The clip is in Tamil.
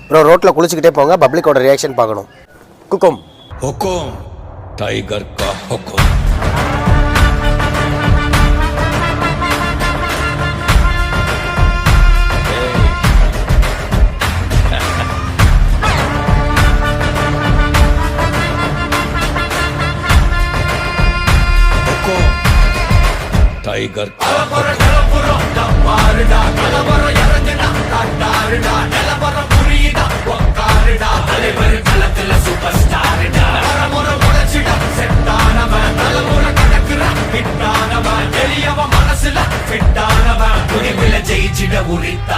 ப்ரோ ரோட்டில் குளிச்சுக்கிட்டே போங்க, பப்ளிக்கோட ரியாக்ஷன் பார்க்கணும். குக்கும் हुकुम टाइगर का हुकुम. हुकुम टाइगर का மனசுல ஜெயிச்சிட உரித்தா